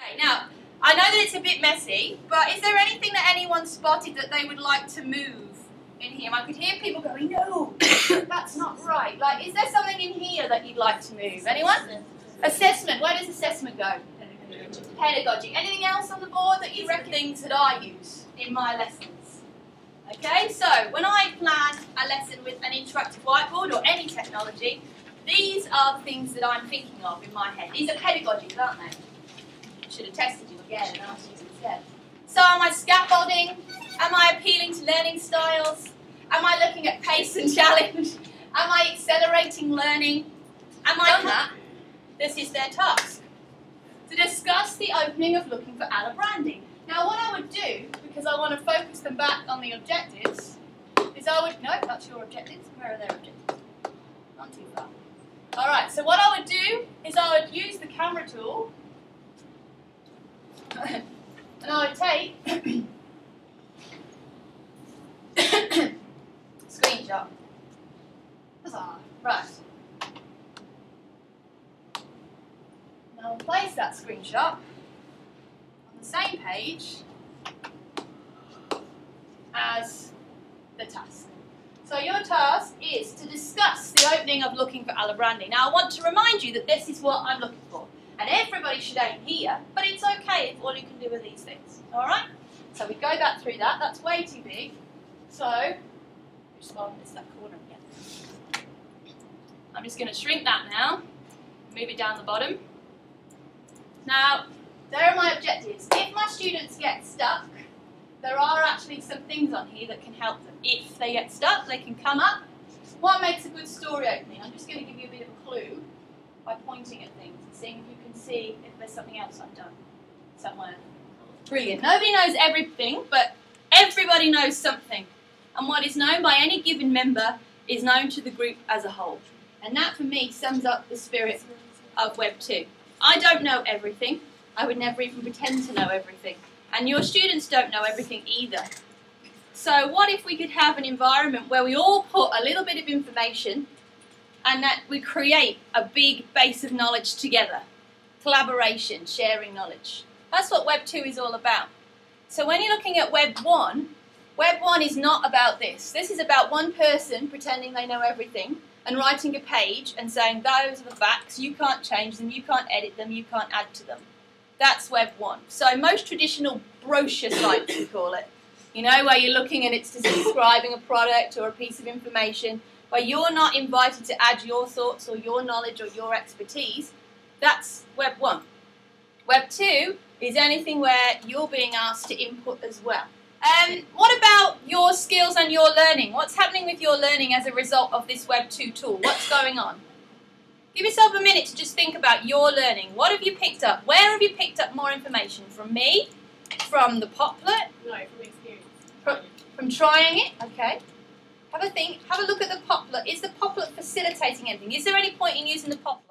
Okay, now, I know that it's a bit messy, but is there anything that anyone spotted that they would like to move in here? I could hear people going, no, that's not right. Like, is there something in here that you'd like to move? Anyone? Assessment. Where does assessment go? Pedagogy. Anything else on the board that you reckon things that I use in my lessons? Okay, so when I plan a lesson with an interactive whiteboard or any technology, these are the things that I'm thinking of in my head. These are pedagogies, aren't they? Should have tested you again and asked you instead. So am I scaffolding? Am I appealing to learning styles? Am I looking at pace and challenge? Am I accelerating learning? Am I that? This is their task. To discuss the opening of looking for Alibrandi. Now what I would do, because I want to focus them back on the objectives, is I would, no, that's your objectives. Where are their objectives? Not too far. Alright, so what I would do is I would use the camera tool and I would take screenshot. Huzzah. Right. Now I'll place that screenshot on the same page as the task. So your task is to discuss the opening of looking for Alibrandi. Now I want to remind you that this is what I'm looking for. And everybody should aim here, but it's okay if all you can do are these things. Alright? So we go back through that. That's way too big. So, just miss that corner again. I'm just going to shrink that now. Move it down the bottom. Now, there are my objectives. If my students get stuck, there are actually some things on here that can help them. If they get stuck, they can come up. What makes a good story opening? I'm just going to give you a bit of a clue by pointing at things and seeing if you can see if there's something else I've done somewhere. Brilliant. Nobody knows everything, but everybody knows something. And what is known by any given member is known to the group as a whole. And that, for me, sums up the spirit of Web 2. I don't know everything. I would never even pretend to know everything. And your students don't know everything either. So what if we could have an environment where we all put a little bit of information and that we create a big base of knowledge together. Collaboration, sharing knowledge. That's what Web 2 is all about. So when you're looking at Web 1 is not about this. This is about one person pretending they know everything and writing a page and saying those are the facts, you can't change them, you can't edit them, you can't add to them. That's Web 1. So most traditional brochure sites, we call it. You know, where you're looking and it's describing a product or a piece of information, where you're not invited to add your thoughts or your knowledge or your expertise, that's Web 1. Web 2 is anything where you're being asked to input as well. What about your skills and your learning? What's happening with your learning as a result of this Web 2 tool? What's going on? Give yourself a minute to just think about your learning. What have you picked up? Where have you picked up more information? From me? From the Poplet? No, from experience. From trying it? Okay. Have a think. Have a look at the Poplet. Is the Poplet facilitating anything? Is there any point in using the Poplet?